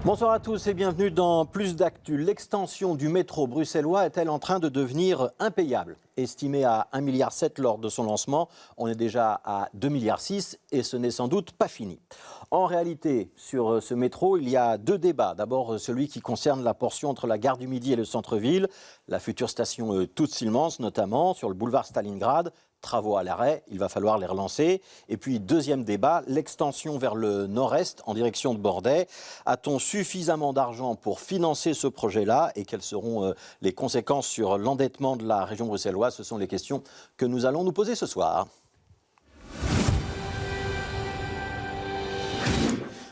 Bonsoir à tous et bienvenue dans Plus d'actu. L'extension du métro bruxellois est-elle en train de devenir impayable ? Estimée à 1,7 milliard lors de son lancement, on est déjà à 2,6 milliards et ce n'est sans doute pas fini. En réalité, sur ce métro, il y a deux débats. D'abord, celui qui concerne la portion entre la gare du Midi et le centre-ville, la future station Tout-Silmans notamment, sur le boulevard Stalingrad. Travaux à l'arrêt, il va falloir les relancer. Et puis, deuxième débat, l'extension vers le nord-est en direction de Bordeaux. A-t-on suffisamment d'argent pour financer ce projet-là et quelles seront les conséquences sur l'endettement de la région bruxelloise? Ce sont les questions que nous allons nous poser ce soir.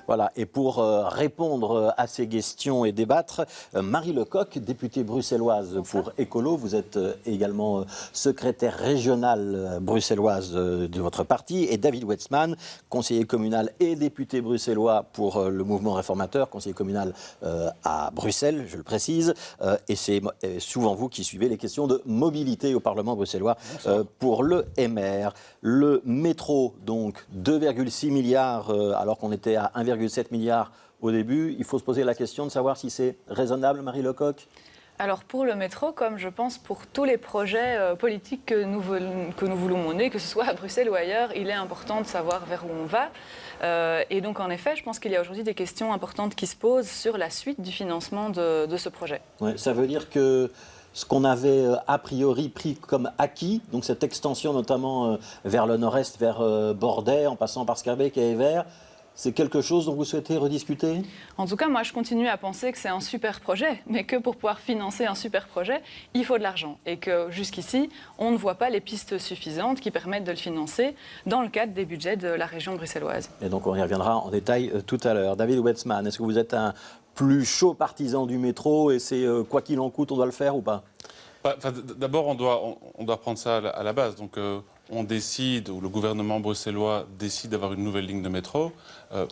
Voilà, et pour répondre à ces questions et débattre, Marie Lecoq, députée bruxelloise pour Écolo, vous êtes également secrétaire régionale bruxelloise de votre parti, et David Wetzmann, conseiller communal et député bruxellois pour le mouvement réformateur, conseiller communal à Bruxelles, je le précise, et c'est souvent vous qui suivez les questions de mobilité au Parlement bruxellois pour le MR. Le métro, donc 2,6 milliards, alors qu'on était à 1,7 milliard au début. Il faut se poser la question de savoir si c'est raisonnable, Marie Lecoq. Alors pour le métro, comme je pense pour tous les projets politiques que nous voulons mener, que ce soit à Bruxelles ou ailleurs, il est important de savoir vers où on va. Et donc en effet, je pense qu'il y a aujourd'hui des questions importantes qui se posent sur la suite du financement de ce projet. Ouais, ça veut dire que ce qu'on avait a priori pris comme acquis, donc cette extension notamment vers le nord-est, vers Bordeaux, en passant par Schaerbeek et Evere, c'est quelque chose dont vous souhaitez rediscuter ? En tout cas, moi, je continue à penser que c'est un super projet, mais que pour pouvoir financer un super projet, il faut de l'argent. Et que jusqu'ici, on ne voit pas les pistes suffisantes qui permettent de le financer dans le cadre des budgets de la région bruxelloise. Et donc, on y reviendra en détail tout à l'heure. David Wetzmann, est-ce que vous êtes un plus chaud partisan du métro et c'est quoi qu'il en coûte, on doit le faire ou pas ? D'abord, on doit prendre ça à la base. Donc, on décide, ou le gouvernement bruxellois décide d'avoir une nouvelle ligne de métro,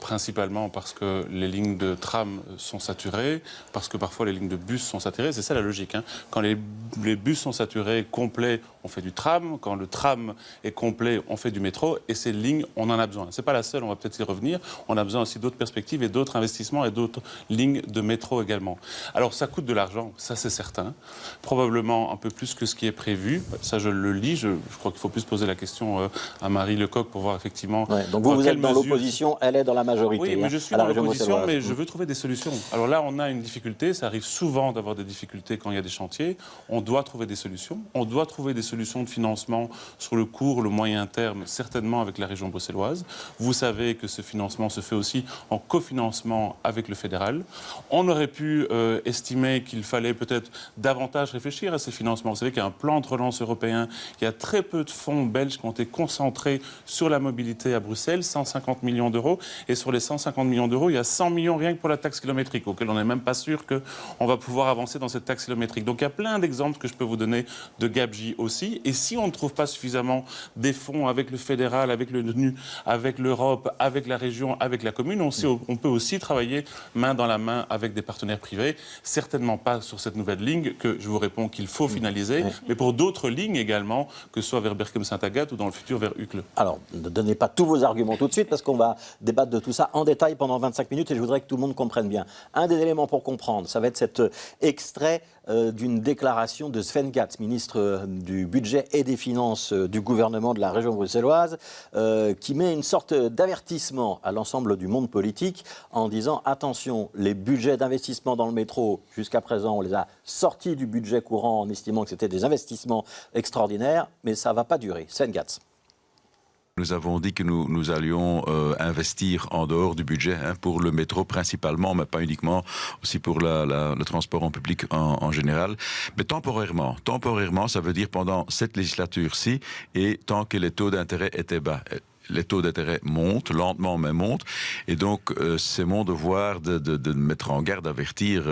principalement parce que les lignes de tram sont saturées, parce que parfois les lignes de bus sont saturées. C'est ça la logique. Quand les bus sont saturés, complets, on fait du tram. Quand le tram est complet, on fait du métro. Et ces lignes, on en a besoin. Ce n'est pas la seule, on va peut-être y revenir. On a besoin aussi d'autres perspectives et d'autres investissements et d'autres lignes de métro également. Alors ça coûte de l'argent, ça c'est certain. Probablement un peu plus que ce qui est prévu. Ça je le lis, je crois qu'il faut plus poser la question à Marie Lecoq pour voir effectivement... Ouais, donc vous êtes dans l'opposition, elle est dans la majorité. Oui, mais je suis dans l'opposition, mais je veux trouver des solutions. Alors là, on a une difficulté, ça arrive souvent d'avoir des difficultés quand il y a des chantiers. On doit trouver des solutions. On doit trouver des solutions de financement sur le court, le moyen terme, certainement avec la région bruxelloise. Vous savez que ce financement se fait aussi en cofinancement avec le fédéral. On aurait pu estimer qu'il fallait peut-être davantage réfléchir à ces financements. Vous savez qu'il y a un plan de relance européen, il y a très peu de fonds belges qui ont été concentrés sur la mobilité à Bruxelles, 150 millions d'euros. Et sur les 150 millions d'euros, il y a 100 millions rien que pour la taxe kilométrique, auquel on n'est même pas sûr qu'on va pouvoir avancer dans cette taxe kilométrique. Donc il y a plein d'exemples que je peux vous donner de gabegie aussi. Et si on ne trouve pas suffisamment des fonds avec le fédéral, avec le NU, avec l'Europe, avec la région, avec la commune, on peut aussi travailler main dans la main avec des partenaires privés. Certainement pas sur cette nouvelle ligne que je vous réponds qu'il faut finaliser, mais pour d'autres lignes également, que ce soit vers Berchem-Saint-Agathe ou dans le futur vers Uccle. Alors, ne donnez pas tous vos arguments tout de suite parce qu'on va débattre de tout ça en détail pendant 25 minutes et je voudrais que tout le monde comprenne bien. Un des éléments pour comprendre, ça va être cet extrait d'une déclaration de Sven Gatz, ministre du Budget et des Finances du gouvernement de la région bruxelloise, qui met une sorte d'avertissement à l'ensemble du monde politique en disant « Attention, les budgets d'investissement dans le métro, jusqu'à présent, on les a sortis du budget courant en estimant que c'était des investissements extraordinaires, mais ça ne va pas durer. » Sven Gatz. Nous avons dit que nous allions investir en dehors du budget pour le métro principalement, mais pas uniquement, aussi pour le transport en public en général. Mais temporairement, ça veut dire pendant cette législature-ci et tant que les taux d'intérêt étaient bas. Les taux d'intérêt montent, lentement mais montent, et donc c'est mon devoir de mettre en garde, d'avertir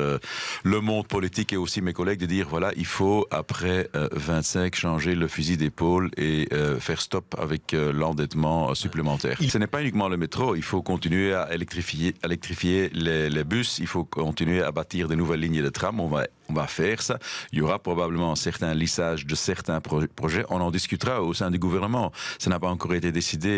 le monde politique et aussi mes collègues de dire voilà, il faut après 25 changer le fusil d'épaule et faire stop avec l'endettement supplémentaire. Ce n'est pas uniquement le métro, il faut continuer à électrifier les bus, il faut continuer à bâtir des nouvelles lignes de tram, on va faire ça. Il y aura probablement certains lissages de certains projets. On en discutera au sein du gouvernement. Ça n'a pas encore été décidé.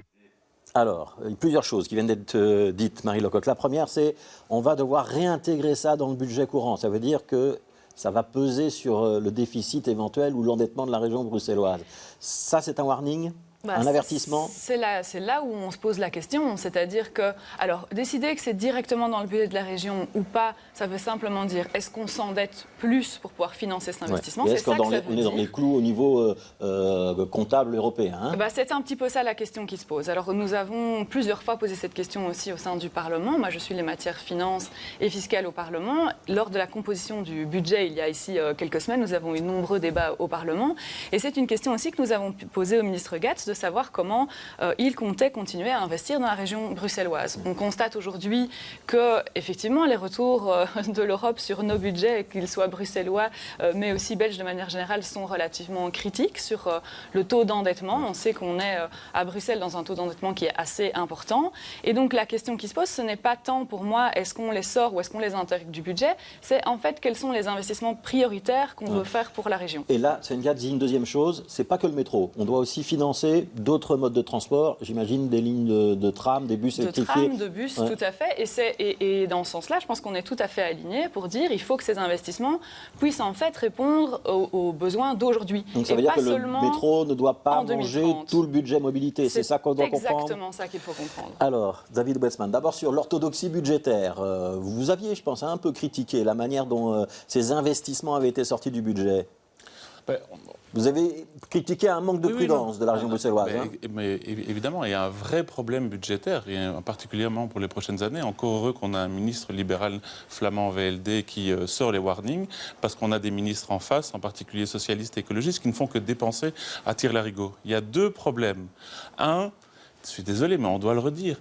Alors, il y a plusieurs choses qui viennent d'être dites, Marie Lecoq. La première, c'est on va devoir réintégrer ça dans le budget courant. Ça veut dire que ça va peser sur le déficit éventuel ou l'endettement de la région bruxelloise. Ça, c'est un warning ? Un avertissement ? C'est là où on se pose la question. C'est-à-dire que, alors, décider que c'est directement dans le budget de la région ou pas, ça veut simplement dire est-ce qu'on s'endette plus pour pouvoir financer cet investissement ? Ouais. Est-ce qu'on est dans les clous au niveau comptable européen, hein ? C'est un petit peu ça la question qui se pose. Alors, nous avons plusieurs fois posé cette question aussi au sein du Parlement. Moi, je suis les matières finances et fiscales au Parlement. Lors de la composition du budget, il y a ici quelques semaines, nous avons eu de nombreux débats au Parlement. Et c'est une question aussi que nous avons posée au ministre Gatz, de savoir comment il comptait continuer à investir dans la région bruxelloise. On constate aujourd'hui que, effectivement, les retours de l'Europe sur nos budgets, qu'ils soient bruxellois, mais aussi belges de manière générale, sont relativement critiques sur le taux d'endettement. On sait qu'on est à Bruxelles dans un taux d'endettement qui est assez important. Et donc, la question qui se pose, ce n'est pas tant pour moi, est-ce qu'on les sort ou est-ce qu'on les intègre du budget, c'est en fait quels sont les investissements prioritaires qu'on veut faire pour la région. Et là, Sven Gatz dit une deuxième chose, c'est pas que le métro. On doit aussi financer d'autres modes de transport, j'imagine des lignes de tram, des bus électrifiés. De tram, de bus, tout à fait. Et dans ce sens-là, je pense qu'on est tout à fait alignés pour dire qu'il faut que ces investissements puissent en fait répondre aux besoins d'aujourd'hui. Donc ça veut dire que le métro ne doit pas manger tout le budget mobilité. C'est ça qu'on doit comprendre ? C'est exactement ça qu'il faut comprendre. Alors, David Wetzmann, d'abord sur l'orthodoxie budgétaire. Vous aviez, je pense, un peu critiqué la manière dont ces investissements avaient été sortis du budget. Vous avez critiqué un manque de prudence de la région bruxelloise. Mais évidemment, il y a un vrai problème budgétaire, et particulièrement pour les prochaines années. Encore heureux qu'on a un ministre libéral flamand VLD qui sort les warnings, parce qu'on a des ministres en face, en particulier socialistes et écologistes, qui ne font que dépenser à tire-larigot. Il y a deux problèmes. Un, je suis désolé, mais on doit le redire.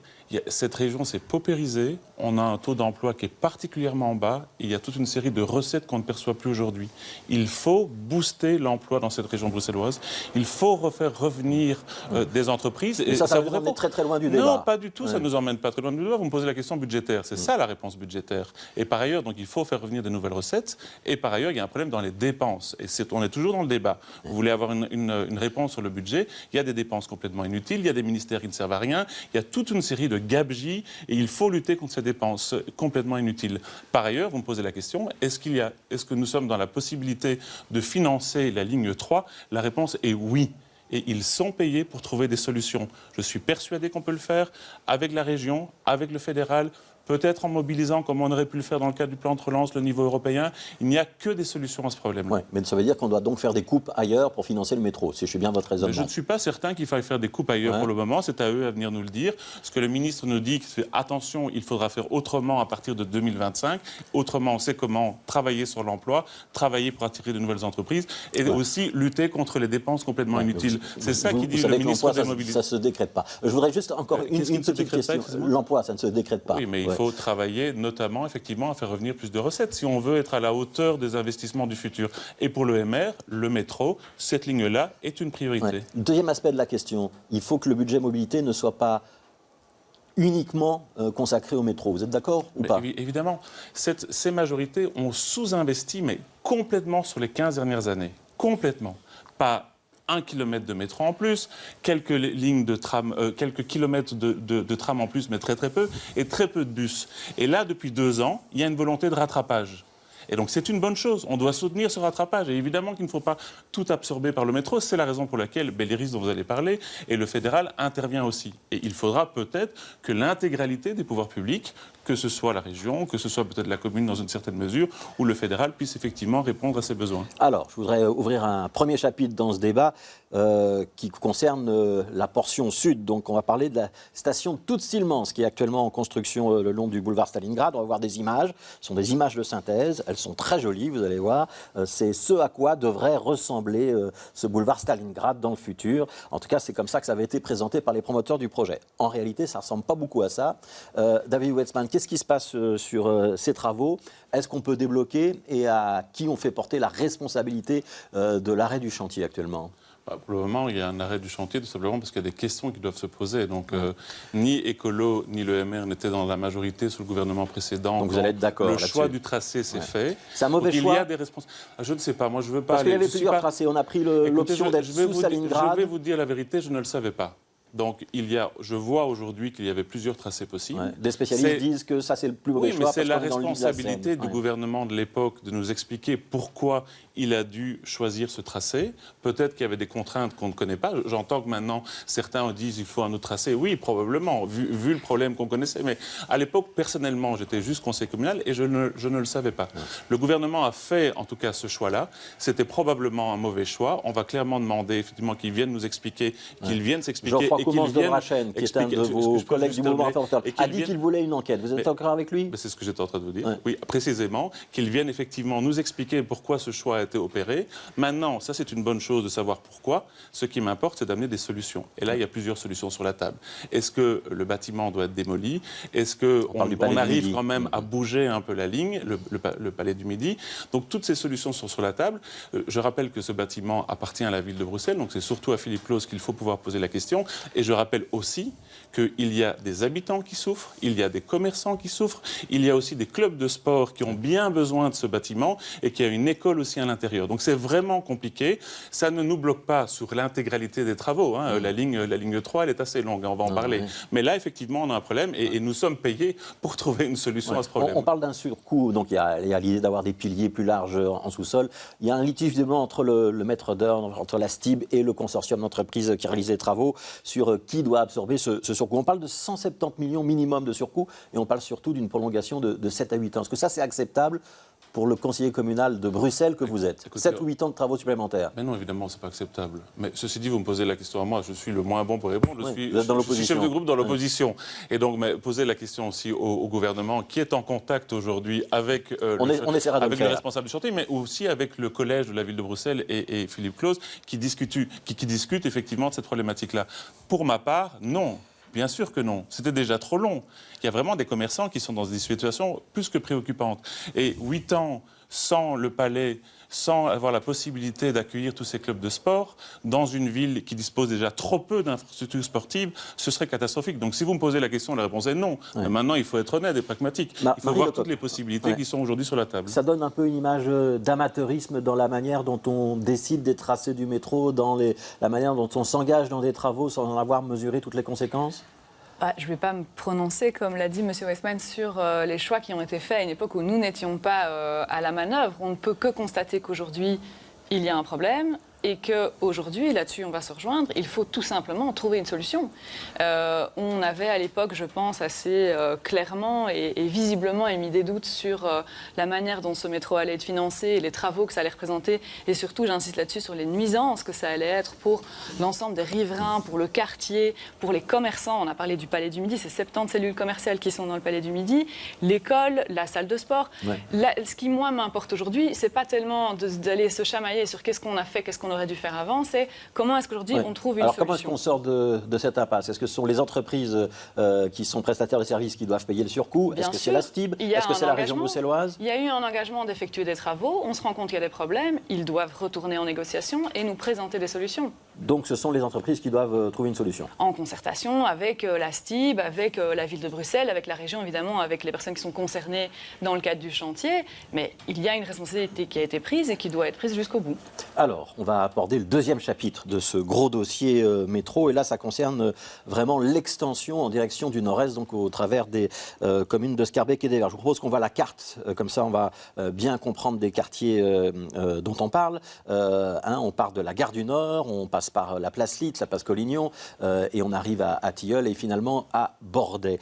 Cette région s'est paupérisée, on a un taux d'emploi qui est particulièrement bas, et il y a toute une série de recettes qu'on ne perçoit plus aujourd'hui. Il faut booster l'emploi dans cette région bruxelloise, il faut refaire revenir des entreprises. Et ça vous emmène très très loin du débat. Non, pas du tout, ça ne nous emmène pas très loin du débat. Vous me posez la question budgétaire, c'est ça la réponse budgétaire. Et par ailleurs, donc, il faut faire revenir des nouvelles recettes, et par ailleurs, il y a un problème dans les dépenses. Et on est toujours dans le débat. Vous voulez avoir une réponse sur le budget, il y a des dépenses complètement inutiles, il y a des ministères qui ne servent à rien, il y a toute une série de gabegie, et il faut lutter contre ces dépenses complètement inutiles. Par ailleurs, vous me posez la question, est-ce que nous sommes dans la possibilité de financer la ligne 3 ? La réponse est oui. Et ils sont payés pour trouver des solutions. Je suis persuadé qu'on peut le faire avec la région, avec le fédéral, peut-être en mobilisant, comme on aurait pu le faire dans le cadre du plan de relance, le niveau européen. Il n'y a que des solutions à ce problème-là. Oui, mais ça veut dire qu'on doit donc faire des coupes ailleurs pour financer le métro, si je suis bien votre raisonnement. Mais je ne suis pas certain qu'il faille faire des coupes ailleurs pour le moment. C'est à eux à venir nous le dire. Ce que le ministre nous dit, c'est attention, il faudra faire autrement à partir de 2025. Autrement, on sait comment travailler sur l'emploi, travailler pour attirer de nouvelles entreprises et aussi lutter contre les dépenses complètement inutiles. C'est ça qui dit le ministre des Mobilités. Ça ne se décrète pas. Je voudrais juste encore une petite question. L'emploi, ça ne se décrète pas. Oui, mais il faut travailler notamment, effectivement, à faire revenir plus de recettes si on veut être à la hauteur des investissements du futur. Et pour le MR, le métro, cette ligne-là est une priorité. Ouais. Deuxième aspect de la question, il faut que le budget mobilité ne soit pas uniquement consacré au métro. Vous êtes d'accord ou pas ? Évidemment. Ces majorités ont sous-investi, mais complètement sur les 15 dernières années. Complètement. Pas 1 kilomètre de métro en plus, quelques lignes de tram, quelques kilomètres de tram en plus, mais très très peu, et très peu de bus. Et là, depuis 2 ans, il y a une volonté de rattrapage. Et donc c'est une bonne chose, on doit soutenir ce rattrapage. Et évidemment qu'il ne faut pas tout absorber par le métro, c'est la raison pour laquelle Belleris, dont vous allez parler, et le fédéral intervient aussi. Et il faudra peut-être que l'intégralité des pouvoirs publics, que ce soit la région, que ce soit peut-être la commune dans une certaine mesure, où le fédéral puisse effectivement répondre à ses besoins. Alors, je voudrais ouvrir un premier chapitre dans ce débat qui concerne la portion sud. Donc, on va parler de la station Tout-Stillmans, qui est actuellement en construction le long du boulevard Stalingrad. On va voir des images. Ce sont des images de synthèse. Elles sont très jolies, vous allez voir. C'est ce à quoi devrait ressembler ce boulevard Stalingrad dans le futur. En tout cas, c'est comme ça que ça avait été présenté par les promoteurs du projet. En réalité, ça ne ressemble pas beaucoup à ça. David Wetzmann, qu'est-ce qui se passe sur ces travaux ? Est-ce qu'on peut débloquer et à qui on fait porter la responsabilité de l'arrêt du chantier actuellement ? Pour le moment, il y a un arrêt du chantier, tout simplement parce qu'il y a des questions qui doivent se poser. Donc, ni Écolo, ni le MR n'étaient dans la majorité sous le gouvernement précédent. Donc, vous allez être d'accord là-dessus. Le choix du tracé s'est fait. C'est un mauvais choix. Il y a des responsables. Je ne sais pas, moi je ne veux pas... Parce qu'il y avait plusieurs tracés. On a pris l'option d'être sous Stalingrad. Je vais vous dire la vérité, je ne le savais pas. Donc, je vois aujourd'hui qu'il y avait plusieurs tracés possibles. Ouais. Des spécialistes disent que ça, c'est le plus mauvais choix. Oui, mais c'est la parce qu'on est dans le lit de la Seine. responsabilité du gouvernement de l'époque de nous expliquer pourquoi il a dû choisir ce tracé. Peut-être qu'il y avait des contraintes qu'on ne connaît pas. J'entends que maintenant, certains disent qu'il faut un autre tracé. Oui, probablement, vu le problème qu'on connaissait. Mais à l'époque, personnellement, j'étais juste conseiller communal et je ne le savais pas. Ouais. Le gouvernement a fait, en tout cas, ce choix-là. C'était probablement un mauvais choix. On va clairement demander, effectivement, qu'ils viennent nous expliquer, qu'ils viennent s'expliquer. Geoffroy Comens-Debrachenne, qui est un de vos collègues du mouvement réformateur, a dit qu'il voulait une enquête. Vous êtes d'accord avec lui? C'est ce que j'étais en train de vous dire. Ouais. Oui, précisément, qu'ils viennent effectivement nous expliquer pourquoi ce choix a été opéré. Maintenant, ça c'est une bonne chose de savoir pourquoi. Ce qui m'importe, c'est d'amener des solutions. Et là, il y a plusieurs solutions sur la table. Est-ce que le bâtiment doit être démoli? Est-ce qu'on arrive quand même à bouger un peu la ligne, le palais du Midi? Donc toutes ces solutions sont sur la table. Je rappelle que ce bâtiment appartient à la ville de Bruxelles, donc c'est surtout à Philippe Claus qu'il faut pouvoir poser la question. Et je rappelle aussi qu'il y a des habitants qui souffrent, il y a des commerçants qui souffrent, il y a aussi des clubs de sport qui ont bien besoin de ce bâtiment et qu'il y a une école aussi à l'intérieur. Donc c'est vraiment compliqué. Ça ne nous bloque pas sur l'intégralité des travaux. Hein. La ligne 3, elle est assez longue, on va en parler. Mais là, effectivement, on a un problème et nous sommes payés pour trouver une solution à ce problème. On parle d'un surcoût, donc il y a l'idée d'avoir des piliers plus larges en sous-sol. Il y a un litige évidemment entre le maître d'œuvre, entre la STIB et le consortium d'entreprises qui réalise les travaux sur qui doit absorber ce surcoût. On parle de 170 millions minimum de surcoût et on parle surtout d'une prolongation de 7 à 8 ans. Est-ce que ça, c'est acceptable pour le conseiller communal de Bruxelles que vous êtes? 7 ou 8 ans de travaux supplémentaires? Mais non, évidemment, ce n'est pas acceptable. Mais ceci dit, vous me posez la question à moi, je suis le moins bon pour répondre. Je suis chef de groupe dans l'opposition. Et donc, posez la question aussi au gouvernement qui est en contact aujourd'hui avec, le responsable du chantier, mais aussi avec le collège de la ville de Bruxelles et Philippe Claus qui discutent effectivement de cette problématique-là. Pour ma part, non. Bien sûr que non. C'était déjà trop long. Il y a vraiment des commerçants qui sont dans des situations plus que préoccupantes. Et 8 ans sans le palais, sans avoir la possibilité d'accueillir tous ces clubs de sport, dans une ville qui dispose déjà trop peu d'infrastructures sportives, ce serait catastrophique. Donc si vous me posez la question, la réponse est non. Ouais. Mais maintenant, il faut être honnête et pragmatique. Il faut voir toutes les possibilités qui sont aujourd'hui sur la table. Ça donne un peu une image d'amateurisme dans la manière dont on décide des tracés du métro, dans la manière dont on s'engage dans des travaux sans en avoir mesuré toutes les conséquences? Je ne vais pas me prononcer, comme l'a dit M. Westman, sur les choix qui ont été faits à une époque où nous n'étions pas à la manœuvre. On ne peut que constater qu'aujourd'hui, il y a un problème et qu'aujourd'hui, là-dessus, on va se rejoindre. Il faut tout simplement trouver une solution. On avait à l'époque, je pense, assez clairement et visiblement émis des doutes sur la manière dont ce métro allait être financé et les travaux que ça allait représenter. Et surtout, j'insiste là-dessus, sur les nuisances que ça allait être pour l'ensemble des riverains, pour le quartier, pour les commerçants. On a parlé du Palais du Midi, c'est 70 cellules commerciales qui sont dans le Palais du Midi, l'école, la salle de sport. Ouais. Là, ce qui, moi, m'importe aujourd'hui, c'est pas tellement d'aller se chamailler sur qu'est-ce qu'on a fait, qu'est-ce qu'on aurait dû faire avant, c'est comment est-ce qu'aujourd'hui on trouve une solution. Alors comment est-ce qu'on sort de cette impasse? Est-ce que ce sont les entreprises qui sont prestataires de services qui doivent payer le surcoût? Est-ce que c'est la STIB? Est-ce que c'est la région bruxelloise? Il y a eu un engagement d'effectuer des travaux, on se rend compte qu'il y a des problèmes, ils doivent retourner en négociation et nous présenter des solutions. Donc ce sont les entreprises qui doivent trouver une solution? En concertation avec la STIB, avec la ville de Bruxelles, avec la région évidemment, avec les personnes qui sont concernées dans le cadre du chantier. Mais il y a une responsabilité qui a été prise et qui doit être prise jusqu'au bout. Alors, on va aborder le deuxième chapitre de ce gros dossier métro. Et là, ça concerne vraiment l'extension en direction du nord-est, donc au travers des communes de Schaerbeek et d'Evere. Je vous propose qu'on voit la carte, comme ça on va bien comprendre des quartiers dont on parle. On part de la gare du Nord, on passe par la place Litz, la place Collignon, et on arrive à Tilleul et finalement à Bordet.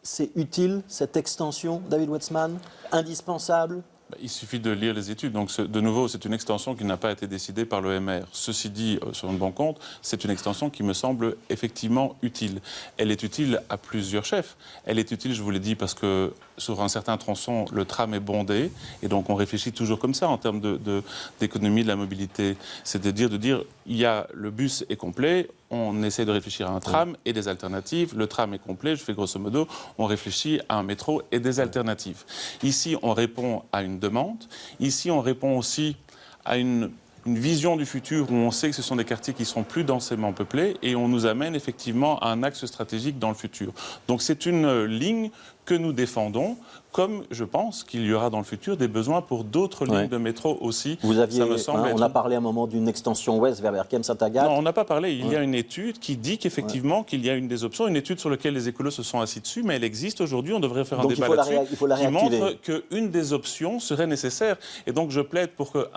C'est utile, cette extension, David Wetzman? Indispensable? Il suffit de lire les études. Donc, de nouveau, c'est une extension qui n'a pas été décidée par l'OMR. Ceci dit, sur un bon compte, c'est une extension qui me semble effectivement utile. Elle est utile à plusieurs chefs. Elle est utile, je vous l'ai dit, parce que sur un certain tronçon, le tram est bondé. Et donc, on réfléchit toujours comme ça en termes d'économie de la mobilité. C'est de dire, le bus est complet, on essaie de réfléchir à un tram et des alternatives. Le tram est complet, je fais grosso modo, on réfléchit à un métro et des alternatives. Ici, on répond à une demande. Ici, on répond aussi à une vision du futur où on sait que ce sont des quartiers qui seront plus densément peuplés et on nous amène effectivement à un axe stratégique dans le futur. Donc c'est une ligne que nous défendons, comme je pense qu'il y aura dans le futur des besoins pour d'autres lignes de métro aussi. Vous aviez, ça me semble on a parlé à un moment d'une extension ouest vers Berkem-Saint-Agathe. Non, on n'a pas parlé. Il y a une étude qui dit qu'effectivement qu'il y a une des options, une étude sur laquelle les écolos se sont assis dessus, mais elle existe aujourd'hui. On devrait faire un débat là-dessus qui montre qu'une des options serait nécessaire. Et donc je plaide pour que,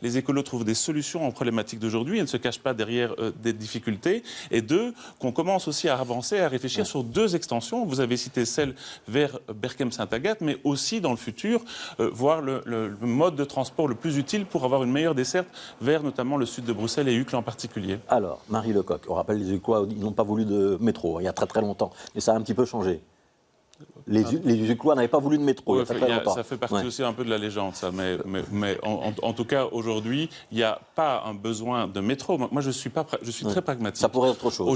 les écolos trouvent des solutions aux problématiques d'aujourd'hui et ne se cachent pas derrière des difficultés. Et deux, qu'on commence aussi à avancer, à réfléchir sur deux extensions. Vous avez cité celle vers Berkem-Saint-Agathe, mais aussi dans le futur, voir le mode de transport le plus utile pour avoir une meilleure desserte vers notamment le sud de Bruxelles et Uccle en particulier. Alors, Marie Lecoq, on rappelle les Ucquois, ils n'ont pas voulu de métro il y a très très longtemps, mais ça a un petit peu changé. Les Ucquois n'avaient pas voulu de métro il y a très longtemps. Ça fait partie aussi un peu de la légende, ça. Mais en tout cas, aujourd'hui, il n'y a pas un besoin de métro. Moi, je suis très pragmatique. Ça pourrait être autre chose.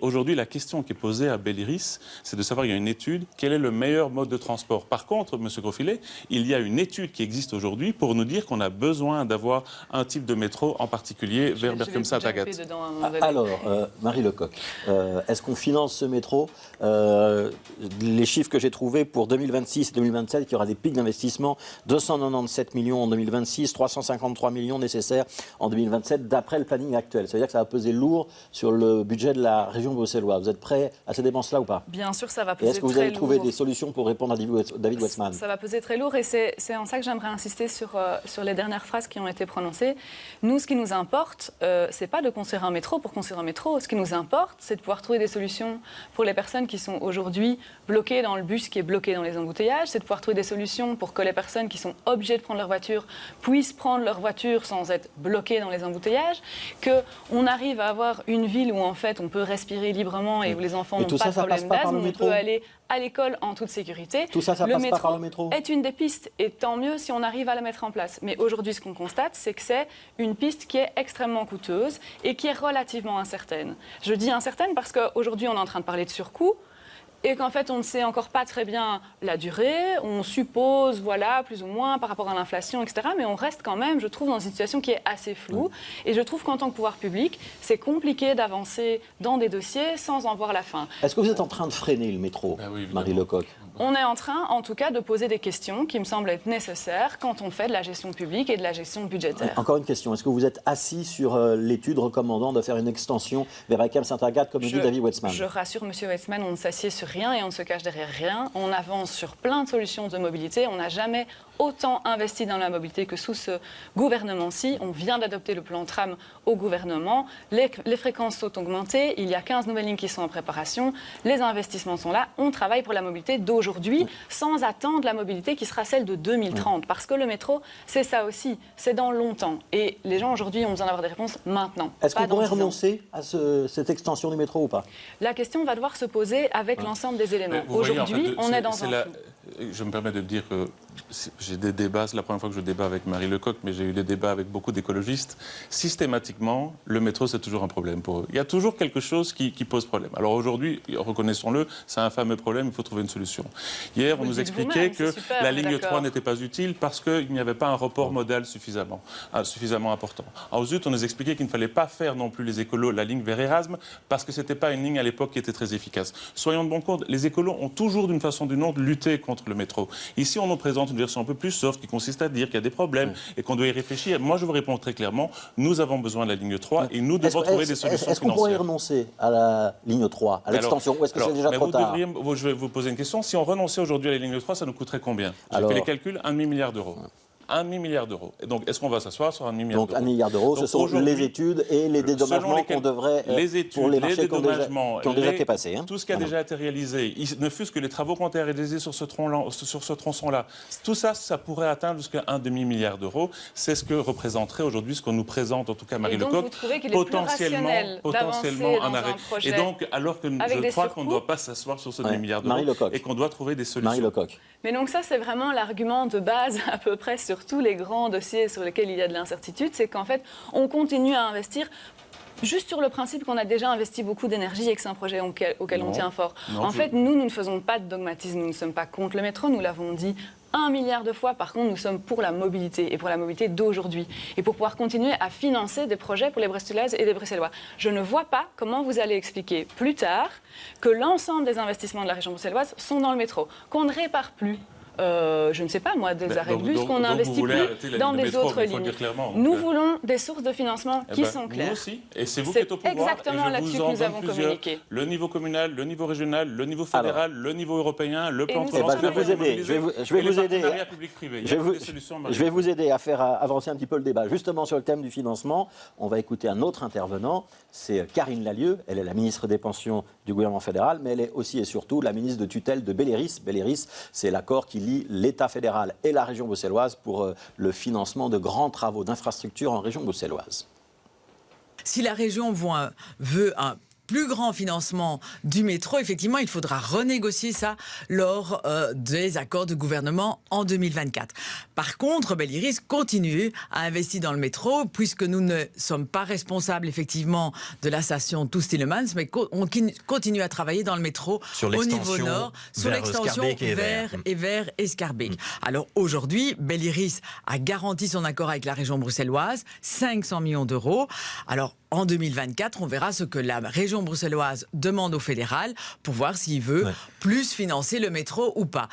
Aujourd'hui, la question qui est posée à Bell'iris, c'est de savoir, il y a une étude, quel est le meilleur mode de transport. Par contre, M. Grosfilet, il y a une étude qui existe aujourd'hui pour nous dire qu'on a besoin d'avoir un type de métro, en particulier vers Berkem-Saint-Agathe. Alors, Marie Lecoq, est-ce qu'on finance ce métro les chiffres que j'ai trouvés pour 2026 et 2027, il y aura des pics d'investissement, 297 millions en 2026, 353 millions nécessaires en 2027, d'après le planning actuel. Ça veut dire que ça va peser lourd sur le budget de la région bruxelloise. Vous êtes prêts à ces dépenses-là ou pas? Bien sûr, ça va peser très lourd. Est-ce que vous avez trouvé des solutions pour répondre à David Wetzman? Ça va peser très lourd et c'est en ça que j'aimerais insister sur les dernières phrases qui ont été prononcées. Nous, ce qui nous importe, c'est pas de construire un métro pour construire un métro. Ce qui nous importe, c'est de pouvoir trouver des solutions pour les personnes qui sont aujourd'hui bloquées dans le bus qui est bloqué dans les embouteillages, c'est de pouvoir trouver des solutions pour que les personnes qui sont obligées de prendre leur voiture puissent prendre leur voiture sans être bloquées dans les embouteillages, qu'on arrive à avoir une ville où en fait on peut respirer librement et où les enfants n'ont pas de problème d'asthme, où on peut aller à l'école en toute sécurité. Tout ça passe pas par le métro. Est une des pistes et tant mieux si on arrive à la mettre en place. Mais aujourd'hui, ce qu'on constate, c'est que c'est une piste qui est extrêmement coûteuse et qui est relativement incertaine. Je dis incertaine parce qu'aujourd'hui, on est en train de parler de surcoût. Et qu'en fait, on ne sait encore pas très bien la durée, on suppose, voilà, plus ou moins par rapport à l'inflation, etc. Mais on reste quand même, je trouve, dans une situation qui est assez floue. Et je trouve qu'en tant que pouvoir public, c'est compliqué d'avancer dans des dossiers sans en voir la fin. Est-ce que vous êtes en train de freiner le métro, Marie Lecoq? On est en train, en tout cas, de poser des questions qui me semblent être nécessaires quand on fait de la gestion publique et de la gestion budgétaire. Encore une question. Est-ce que vous êtes assis sur l'étude recommandant de faire une extension vers Berkem-Saint-Agathe, comme le dit David Wetzman? Je rassure M. Wetzman, on ne s'assied sur rien et on ne se cache derrière rien. On avance sur plein de solutions de mobilité. On n'a jamais autant investi dans la mobilité que sous ce gouvernement-ci. On vient d'adopter le plan tram au gouvernement. Les fréquences sont augmentées. Il y a 15 nouvelles lignes qui sont en préparation. Les investissements sont là. On travaille pour la mobilité d'aujourd'hui sans attendre la mobilité qui sera celle de 2030. Parce que le métro, c'est ça aussi. C'est dans longtemps. Et les gens aujourd'hui ont besoin d'avoir des réponses maintenant. Est-ce qu'on pourrait renoncer à cette extension du métro ou pas? La question va devoir se poser avec l'ensemble des éléments. Aujourd'hui, on est dans un flou. Je me permets de dire que j'ai des débats, c'est la première fois que je débat avec Marie Lecoq, mais j'ai eu des débats avec beaucoup d'écologistes. Systématiquement, le métro, c'est toujours un problème pour eux. Il y a toujours quelque chose qui pose problème. Alors aujourd'hui, reconnaissons-le, c'est un fameux problème, il faut trouver une solution. Hier, on nous expliquait que la ligne 3 n'était pas utile parce qu'il n'y avait pas un report modal suffisamment important. Ensuite, on nous expliquait qu'il ne fallait pas faire non plus les écolos la ligne vers Erasme parce que ce n'était pas une ligne à l'époque qui était très efficace. Soyons de bon compte, les écolos ont toujours d'une façon ou d'une autre lutté contre le métro. Ici, on nous présente une version un peu plus soft qui consiste à dire qu'il y a des problèmes et qu'on doit y réfléchir. Moi, je vous réponds très clairement, nous avons besoin de la ligne 3 et nous devons trouver des solutions financières. Est-ce qu'on pourrait renoncer à la ligne 3, à l'extension, ou est-ce que c'est déjà trop tard? Je vais vous poser une question. Si on renonçait aujourd'hui à la ligne 3, ça nous coûterait combien? J'ai fait les calculs, 1,5 milliard d'euros. 1,5 milliard d'euros. Et donc, est-ce qu'on va s'asseoir sur 1,5 milliard d'euros? Donc, 1 milliard d'euros, ce sont les études et les dédommagements qu'on devrait... pour les marchés qui ont déjà été passés. Tout ce qui a déjà été réalisé, ne fût-ce que les travaux qui ont été réalisés sur ce tronçon-là, tout ça, ça pourrait atteindre jusqu'à 1,5 milliard d'euros. C'est ce que représenterait aujourd'hui, ce qu'on nous présente, en tout cas Marie Lecoq, potentiellement un arrêt. Et donc, alors que je crois qu'on ne doit pas s'asseoir sur ce 1,5 milliard d'euros et qu'on doit trouver des solutions. Marie Lecoq. Mais donc ça, c'est vraiment l'argument de base à peu près sur tous les grands dossiers sur lesquels il y a de l'incertitude, c'est qu'en fait, on continue à investir juste sur le principe qu'on a déjà investi beaucoup d'énergie et que c'est un projet auquel on tient fort. En fait, nous ne faisons pas de dogmatisme, nous ne sommes pas contre le métro, nous l'avons dit 1 milliard de fois. Par contre, nous sommes pour la mobilité et pour la mobilité d'aujourd'hui. Et pour pouvoir continuer à financer des projets pour les Bruxellaises et les Bruxellois. Je ne vois pas comment vous allez expliquer plus tard que l'ensemble des investissements de la région bruxelloise sont dans le métro, qu'on ne répare plus. Je ne sais pas moi, des arrêts de bus qu'on n'investit plus dans des autres lignes. Nous voulons des sources de financement qui sont claires. Nous aussi, et c'est vous qui êtes au pouvoir. C'est exactement là-dessus que nous avons communiqué. Le niveau communal, le niveau régional, le niveau fédéral, le niveau européen, le plan de relance. Je vais vous aider. Je vais vous aider à faire avancer un petit peu le débat. Justement sur le thème du financement, on va écouter un autre intervenant. C'est Karine Lallieu. Elle est la ministre des Pensions du gouvernement fédéral, mais elle est aussi et surtout la ministre de tutelle de Belléris. Belléris, c'est l'accord qui lie l'État fédéral et la région bruxelloise pour le financement de grands travaux d'infrastructures en région bruxelloise. Si la région veut un plus grand financement du métro, effectivement, il faudra renégocier ça lors des accords de gouvernement en 2024. Par contre, Belléris continue à investir dans le métro, puisque nous ne sommes pas responsables, effectivement, de la station Toos-Tielemans, mais on continue à travailler dans le métro au niveau nord, sur l'extension vers Escarbeek. Alors aujourd'hui, Belléris a garanti son accord avec la région bruxelloise, 500 millions d'euros. Alors, en 2024, on verra ce que la région bruxelloise demande au fédéral pour voir s'il veut plus financer le métro ou pas.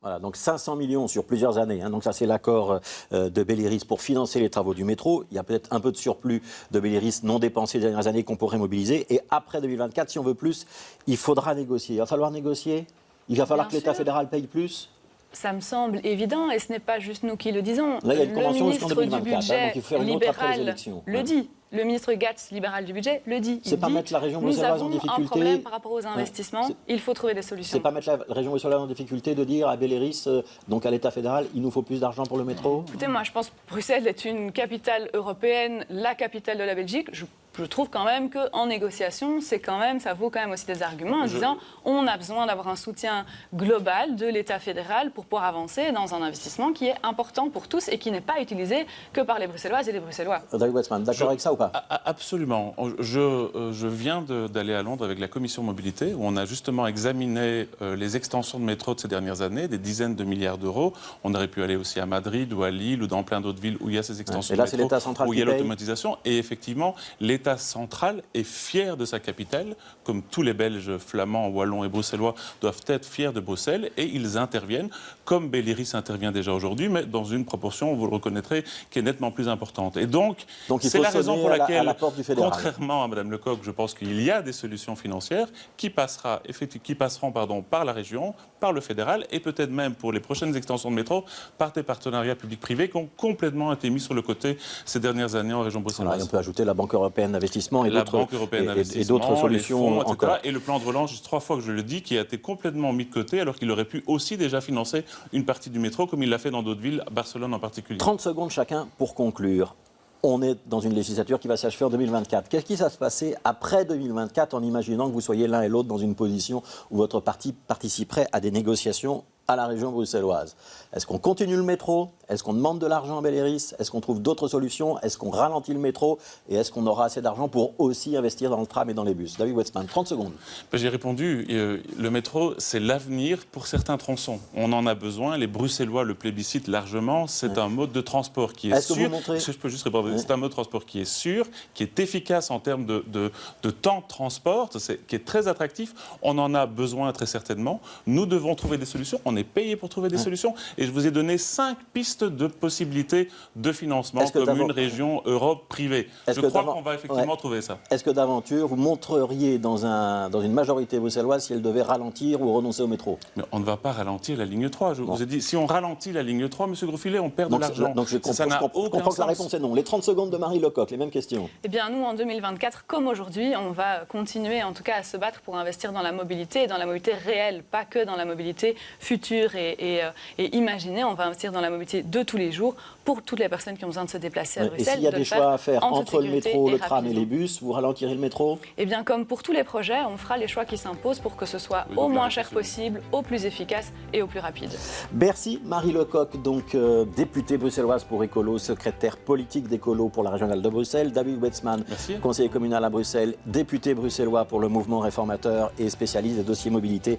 Voilà, donc 500 millions sur plusieurs années. Donc ça, c'est l'accord de Belléris pour financer les travaux du métro. Il y a peut-être un peu de surplus de Belléris non dépensé ces dernières années qu'on pourrait mobiliser. Et après 2024, si on veut plus, il faudra négocier. Il va falloir négocier. Il va falloir que l'État fédéral paye plus. Ça me semble évident, et ce n'est pas juste nous qui le disons. Là, il y a une convention jusqu'en 2024, donc il faut faire une autre après les élections. Le dit. Le ministre Gatz, libéral du budget, le dit. C'est pas mettre la région bruxelloise en difficulté. Nous avons un problème par rapport aux investissements. Il faut trouver des solutions. C'est pas mettre la région bruxelloise en difficulté de dire à Belléris, donc à l'État fédéral, il nous faut plus d'argent pour le métro. Écoutez, moi, je pense que Bruxelles est une capitale européenne, la capitale de la Belgique. Je trouve quand même qu'en négociation, ça vaut quand même aussi des arguments en disant on a besoin d'avoir un soutien global de l'État fédéral pour pouvoir avancer dans un investissement qui est important pour tous et qui n'est pas utilisé que par les Bruxelloises et les Bruxellois. David Wetzman, d'accord avec ça ou pas? Absolument. Je viens d'aller à Londres avec la commission mobilité où on a justement examiné les extensions de métro de ces dernières années, des dizaines de milliards d'euros. On aurait pu aller aussi à Madrid ou à Lille ou dans plein d'autres villes où il y a ces extensions de métro, où il y a l'automatisation. Et effectivement, l'État central est fier de sa capitale, comme tous les Belges, Flamands, Wallons et Bruxellois doivent être fiers de Bruxelles, et ils interviennent, comme Belléris intervient déjà aujourd'hui, mais dans une proportion, vous le reconnaîtrez, qui est nettement plus importante. Et donc c'est la raison pour laquelle, contrairement à Mme Lecoq, je pense qu'il y a des solutions financières qui passeront par la région, par le fédéral, et peut-être même pour les prochaines extensions de métro, par des partenariats publics-privés qui ont complètement été mis sur le côté ces dernières années en région bruxelloise. Alors, on peut ajouter la Banque européenne d'investissement et d'autres solutions fonds, encore. Et le plan de relance, juste 3 fois que je le dis, qui a été complètement mis de côté, alors qu'il aurait pu aussi déjà financer une partie du métro, comme il l'a fait dans d'autres villes, Barcelone en particulier. 30 secondes chacun pour conclure. On est dans une législature qui va s'achever en 2024. Qu'est-ce qui va se passer après 2024 en imaginant que vous soyez l'un et l'autre dans une position où votre parti participerait à des négociations à la région bruxelloise? Est-ce qu'on continue le métro? Est-ce qu'on demande de l'argent à Belléris? Est-ce qu'on trouve d'autres solutions? Est-ce qu'on ralentit le métro? Et est-ce qu'on aura assez d'argent pour aussi investir dans le tram et dans les bus? David Wetzman, 30 secondes. J'ai répondu, le métro, c'est l'avenir pour certains tronçons. On en a besoin, les Bruxellois le plébiscitent largement. C'est un mode de transport qui est sûr. Je peux juste répondre. C'est un mode de transport qui est sûr, qui est efficace en termes de temps de transport, qui est très attractif. On en a besoin très certainement. Nous devons trouver des solutions. On est payé pour trouver des solutions. Et je vous ai donné 5 pistes de possibilités de financement comme une région Europe privée. Je crois qu'on va effectivement trouver ça. Est-ce que d'aventure, vous montreriez dans une majorité bruxelloise si elle devait ralentir ou renoncer au métro? Mais on ne va pas ralentir la ligne 3. Je vous ai dit, si on ralentit la ligne 3, M. Grosfilet, on perd de l'argent. Donc je comprends que la réponse est non. Les 30 secondes de Marie Lecoq, les mêmes questions. Eh bien, nous, en 2024, comme aujourd'hui, on va continuer en tout cas à se battre pour investir dans la mobilité, et dans la mobilité réelle, pas que dans la mobilité future et imaginée. On va investir dans la mobilité de tous les jours pour toutes les personnes qui ont besoin de se déplacer à Bruxelles. Et s'il y a des choix à faire entre le métro, le tram et les bus, vous ralentirez le métro? Eh bien, comme pour tous les projets, on fera les choix qui s'imposent pour que ce soit au moins cher possible, au plus efficace et au plus rapide. Merci Marie Lecoq, donc députée bruxelloise pour Écolo, secrétaire politique d'Écolo pour la régionale de Bruxelles. David Wetzman, conseiller communal à Bruxelles, député bruxellois pour le mouvement réformateur et spécialiste des dossiers mobilité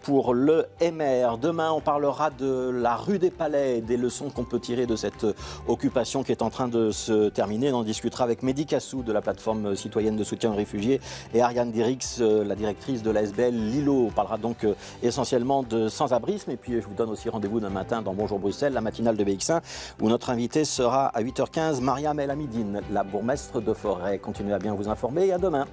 pour le MR. hier. Demain, on parlera de la rue des Palais, des leçons qu'on peut tirer de cette occupation qui est en train de se terminer. On en discutera avec Mehdi Kassou de la plateforme citoyenne de soutien aux réfugiés et Ariane Dirix, la directrice de l'ASBL Lilo. On parlera donc essentiellement de sans-abrisme. Et puis, je vous donne aussi rendez-vous demain matin dans Bonjour Bruxelles, la matinale de BX1, où notre invité sera à 8h15, Mariam El Hamidine, la bourgmestre de Forêt. Continuez à bien vous informer et à demain.